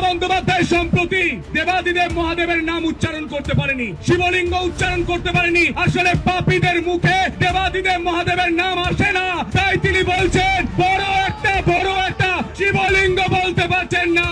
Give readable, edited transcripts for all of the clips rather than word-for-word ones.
বন্দ্যোপাধ্যায় সম্প্রতি দেবাদিদেব মহাদেবের নাম উচ্চারণ করতে পারেনি, শিবলিঙ্গ উচ্চারণ করতে পারেনি। আসলে পাপীদের মুখে দেবাদিদেব মহাদেবের নাম আসে না, তাই তিনি বলছেন বড় একটা শিবলিঙ্গ বলতে পারছেন না।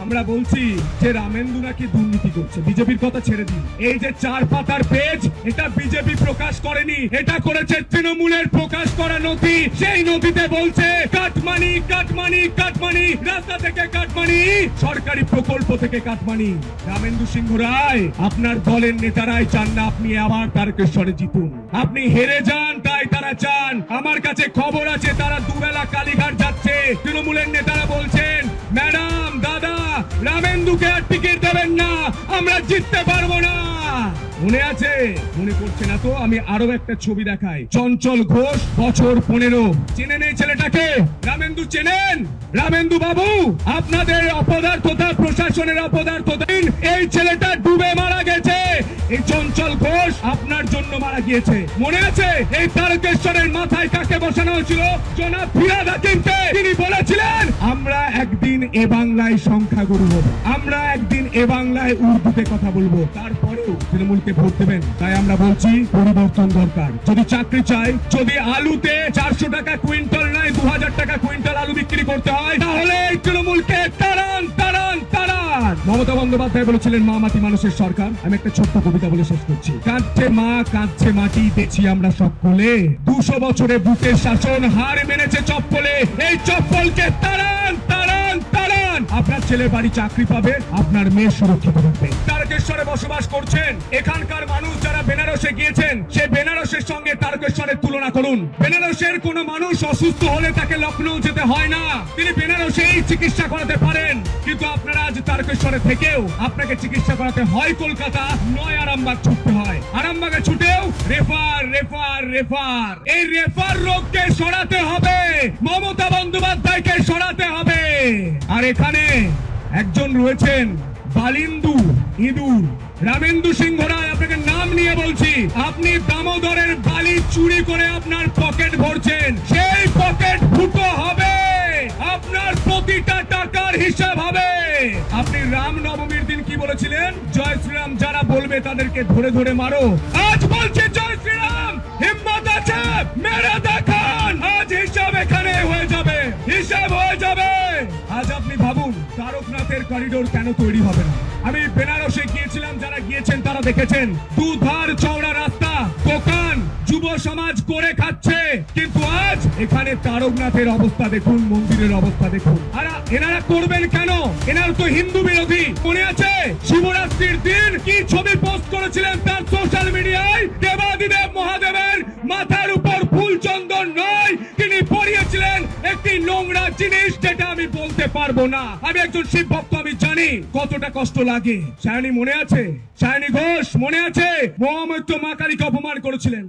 আমরা বলছি যে রামেন্দু নাকি দুর্নীতি করছে, বিজেপির কথা ছেড়ে দিন। এই যে 4 পাতার পেজ, এটা বিজেপি প্রকাশ করেনি, এটা করেছে তৃণমূলের প্রকাশ করা নথি। সেই নথিতে বলছে কাটমানি কাটমানি কাটমানি, রাস্তা থেকে কাটমানি, সরকারি প্রকল্প থেকে কাটমানি। রামেন্দু সিংহ রায়, আপনার দলের নেতারাই চান না আপনি আবার তারকেশ্বরে জিতুন, আপনি হেরে যান, তাই তারা চান। আমার কাছে খবর আছে তারা দুবেলা কালীঘাট যাচ্ছে। তৃণমূলের নেতারা বলছেন ম্যাডাম দাদা রামেন্দুকে আর টিকিট দেবেন না, আমরা জিততে পারবো না। মনে আছে? মনে করছে না তো আমি আরো একটা ছবি দেখাই। চঞ্চল ঘোষ, বছর 15। চেনেন এই ছেলেটাকে? রামেন্দু চেনেন? রামেন্দু বাবু, আপনাদের অপদার্থতা, প্রশাসনের অপদার্থতা, এই ছেলেটা ডুবে মারা গেছে। এই চঞ্চল ঘোষ আপনার জন্য মারা গিয়েছে। মনে আছে এই তারকেশ্বরের মাথায় কাকে বসানো হয়েছিল? জনাব ফিরহাদ হাকিমকে। তিনি বলেছিলেন আমরা একদিন এ বাংলায় সংখ্যাগুরু হব, আমরা একদিন এ বাংলায় উর্দুতে কথা বলবো। তারপরেও তৃণমূলকে ভোট দেবেন। তাই আমরা বলছি পরিবর্তন দরকার। যদি চাকরি চাই, যদি আলুতে 400 টাকা কুইন্টাল নয় 2000 টাকা কুইন্টাল আলু বিক্রি করতে হয়, তাহলে এই তৃণমূলকে তাড়ান তাড়ান তাড়ান। মমতা বন্দ্যোপাধ্যায় বলেছিলেন মা মাটি মানুষের সরকার। আমি একটা ছোট্ট কবিতা বলে শেষ করছি। কাঁদছে মা কাঁদছে মাটি, দেখছি আমরা সকলে, 200 বছরে বুকের শাসন হার মেনেছে চপ্পলে, এই চপ্পলকে তাড়ান তাড়ান তাড়ান। আপনার ছেলে বাড়ি চাকরি পাবে, আপনার মেয়ে সুরক্ষিত থাকবে। তারকেশ্বরে বসবাস করছেন, এখানকার মানুষ যারা বেনারসে গিয়েছেন, সে বেনারসের সঙ্গে তারকেশ্বরের তুলনা করুন। বেনারসের কোন মানুষ অসুস্থ হলে তাকে লখনৌ যেতে হয় না, তিনি বেনারসেই চিকিৎসা করাতে পারেন। কিন্তু আপনারা আজ তারকেশ্বরে থেকেও আপনাকে চিকিৎসা করাতে হয় কলকাতা, নয় আরামবাগ ছুটতে হয়। আরামবাগে ছুটেও রেফার রেফার রেফার। এই রেফার রোগকে সরাতে হবে, মমতা বন্দ্যোপাধ্যায়কে সরাতে হবে। আর এখানে একজন রয়েছেন বালিন্দু ইঁদুর, রামেন্দু সিংহ রায়। আপনাকে নাম নিয়ে বলছি, আপনি দামোদরের বালি চুরি করে আপনার পকেট ভরছেন, সেই পকেট ফুটো হবে, আপনার প্রতিটা টাকার হিসাব হবে। আপনি রাম নবমীর দিন কি বলেছিলেন? জয় শ্রীরাম যারা বলবে তাদেরকে ধরে ধরে মারো। আজ বলছে জয় শ্রীরাম, হিম্মত আছে মেরে দেখান। আজ হিসাব এখানে হয়ে যাবে, হিসাব হয়ে যাবে। আজ আপনি ভাবুন তারকনাথের করিডোর কেন তৈরি হবে না? আমি বেনারসে গিয়েছিলাম, যারা গিয়েছেন তারা দেখেছেন দুধার চওড়া রাস্তা, দোকান, যুব সমাজ করে খাচ্ছে। কিন্তু আজ এখানে তারকনাথের অবস্থা দেখুন, মন্দিরের অবস্থা দেখুন। আর এনারা করবেন কেন? এনারা তো হিন্দু বিরোধী। মনে আছে শিবরাত্রির দিন কি ছবি পোস্ট করেছিলেন তার সোশ্যাল মিডিয়ায়? দেবাদিদেব মহাদেবের মাথার উপর ফুল চন্দন নয়, তিনি পরিয়েছিলেন একটি নোংরা জিনিস, যেটা আমি বলতে পারবো না। আমি একজন শিব ভক্ত, আমি জানি কতটা কষ্ট লাগে। সায়নী মনে আছে? সায়নী ঘোষ মনে আছে? মহামৈত্র মা কালীকে অপমান করেছিলেন।